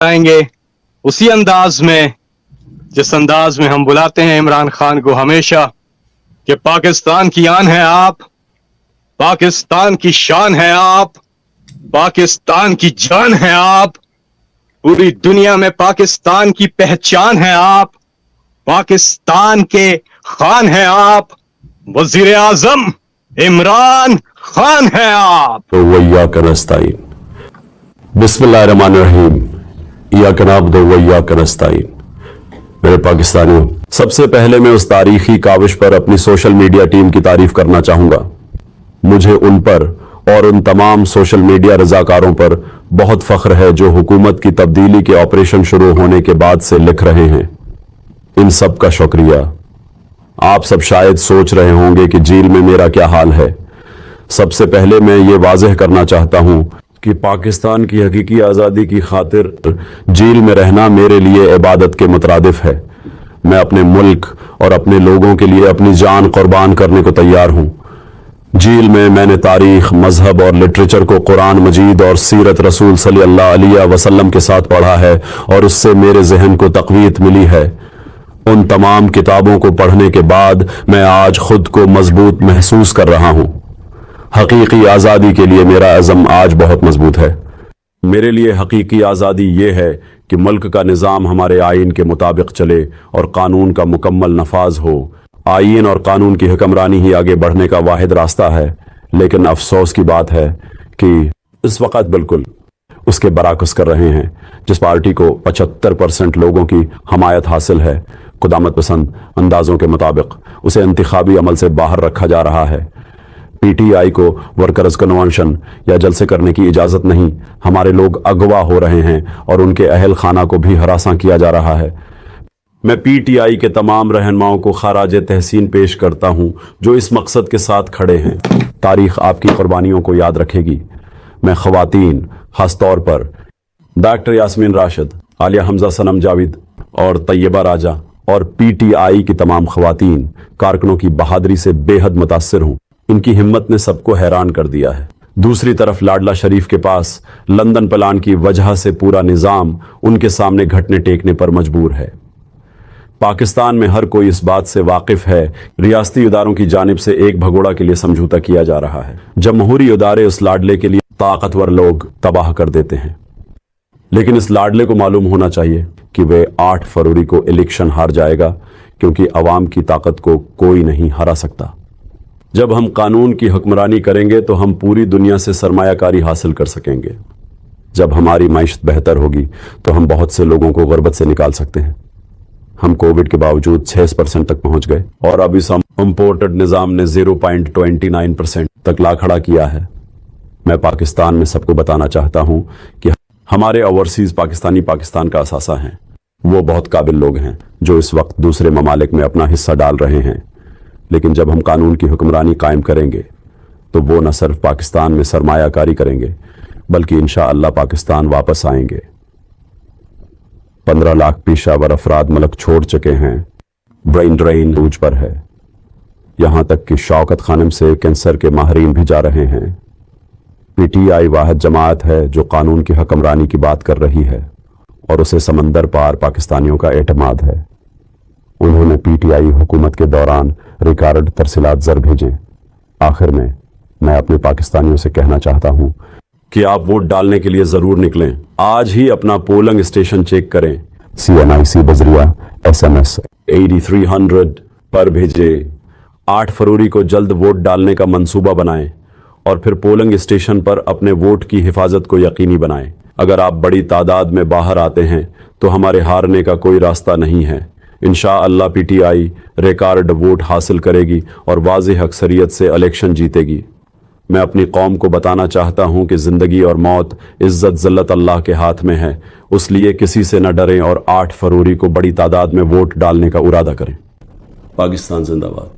आएंगे उसी अंदाज में जिस अंदाज में हम बुलाते हैं इमरान खान को हमेशा कि पाकिस्तान की आन है आप, पाकिस्तान की शान है आप, पाकिस्तान की जान है आप, पूरी दुनिया में पाकिस्तान की पहचान है आप, पाकिस्तान के खान है आप, वजीर आजम इमरान खान है आप। तो वय्याक नस्तईन, बिस्मिल्लाहिर्रहमानिर्रहीम, इय्याक नअबुदु व इय्याक नस्तईन। मेरे पाकिस्तानियों, सबसे पहले मैं उस तारीखी काविश पर अपनी सोशल मीडिया टीम की तारीफ करना चाहूंगा। मुझे उन पर और उन तमाम सोशल मीडिया रजाकारों पर बहुत फख्र है जो हुकूमत की तब्दीली के ऑपरेशन शुरू होने के बाद से लिख रहे हैं। इन सब का शुक्रिया। आप सब शायद सोच रहे होंगे कि जेल में मेरा क्या हाल है। सबसे पहले मैं ये वाज़ेह करना चाहता हूं कि पाकिस्तान की हकीकी आज़ादी की खातिर जेल में रहना मेरे लिए इबादत के मुतरादिफ है। मैं अपने मुल्क और अपने लोगों के लिए अपनी जान कुर्बान करने को तैयार हूं। जेल में मैंने तारीख, मजहब और लिटरेचर को कुरान मजीद और सीरत रसूल सल्लल्लाहु अलैहि वसल्लम के साथ पढ़ा है और उससे मेरे जहन को तक़वीत मिली है। उन तमाम किताबों को पढ़ने के बाद मैं आज खुद को मजबूत महसूस कर रहा हूं। हकीकी आज़ादी के लिए मेरा अज़म आज बहुत मजबूत है। मेरे लिए हकीकी आज़ादी ये है कि मुल्क का निज़ाम हमारे आइन के मुताबिक चले और कानून का मुकम्मल नफाज हो। आइन और कानून की हुक्मरानी ही आगे बढ़ने का वाहिद रास्ता है। लेकिन अफसोस की बात है कि इस वक्त बिल्कुल उसके बराकस कर रहे हैं। जिस पार्टी को 75% लोगों की हमायत हासिल है, खुदामत पसंद अंदाजों के मुताबिक उसे इंतखाबी अमल से बाहर रखा जा रहा है। पीटीआई को वर्कर्स कन्वेंशन या जलसे करने की इजाज़त नहीं। हमारे लोग अगवा हो रहे हैं और उनके अहल खाना को भी हरासा किया जा रहा है। मैं पीटीआई के तमाम रहनुमाओं को खराज तहसीन पेश करता हूं जो इस मकसद के साथ खड़े हैं। तारीख आपकी कुर्बानियों को याद रखेगी। मैं ख़वातीन, खास तौर पर डॉक्टर यास्मीन राशिद, आलिया हमजा सनम जावेद और तैयबा राजा और पीटीआई की तमाम ख़वातीन कारकुनों की बहादुरी से बेहद मुतासिर हूँ। इनकी हिम्मत ने सबको हैरान कर दिया है। दूसरी तरफ लाडला शरीफ के पास लंदन प्लान की वजह से पूरा निज़ाम उनके सामने घटने टेकने पर मजबूर है। पाकिस्तान में हर कोई इस बात से वाकिफ है रियासती इदारों की जानिब से एक भगोड़ा के लिए समझौता किया जा रहा है। जमहूरी इदारे उस लाडले के लिए ताकतवर लोग तबाह कर देते हैं। लेकिन इस लाडले को मालूम होना चाहिए कि वे 8 फरवरी को इलेक्शन हार जाएगा, क्योंकि अवाम की ताकत को कोई नहीं हरा सकता। जब हम कानून की हुक्मरानी करेंगे तो हम पूरी दुनिया से सरमायाकारी हासिल कर सकेंगे। जब हमारी मईशत बेहतर होगी तो हम बहुत से लोगों को गुर्बत से निकाल सकते हैं। हम कोविड के बावजूद 6% तक पहुंच गए और अब इस इम्पोर्टेड निज़ाम ने 0.29% तक ला खड़ा किया है। मैं पाकिस्तान में सबको बताना चाहता हूं कि हमारे ओवरसीज पाकिस्तानी पाकिस्तान का असासा हैं। वो बहुत काबिल लोग हैं जो इस वक्त दूसरे ममालिक में अपना हिस्सा डाल रहे हैं। लेकिन जब हम कानून की हुक्मरानी कायम करेंगे तो वो न सिर्फ पाकिस्तान में सरमायाकारी करेंगे बल्कि इंशाअल्लाह पाकिस्तान वापस आएंगे। 15 लाख पेशावर अफराद मुल्क छोड़ चुके हैं। ब्रेन ड्रेन रूज पर है। यहां तक कि शौकत खानम से कैंसर के माहरीन भी जा रहे हैं। पीटीआई वाहिद जमात है जो कानून की हुक्मरानी की बात कर रही है और उसे समंदर पार पाकिस्तानियों का एतमाद है। उन्होंने पीटीआई हुकूमत के दौरान रिकॉर्ड तरसीलात ज़र भेजे। आखिर में मैं अपने पाकिस्तानियों से कहना चाहता हूं कि आप वोट डालने के लिए जरूर निकलें। आज ही अपना पोलिंग स्टेशन चेक करें। CNIC बजरिया SMS 8300 पर भेजे। 8 फरवरी को जल्द वोट डालने का मंसूबा बनाएं और फिर पोलिंग स्टेशन पर अपने वोट की हिफाजत को यकीनी बनाएं। अगर आप बड़ी तादाद में बाहर आते हैं तो हमारे हारने का कोई रास्ता नहीं है। इंशाअल्लाह पीटीआई रिकॉर्ड वोट हासिल करेगी और वाज़ेह अक्सरियत से इलेक्शन जीतेगी। मैं अपनी कौम को बताना चाहता हूं कि ज़िंदगी और मौत, इज़्ज़त ज़िल्लत अल्लाह के हाथ में है। उसलिए किसी से न डरें और 8 फरवरी को बड़ी तादाद में वोट डालने का इरादा करें। पाकिस्तान जिंदाबाद।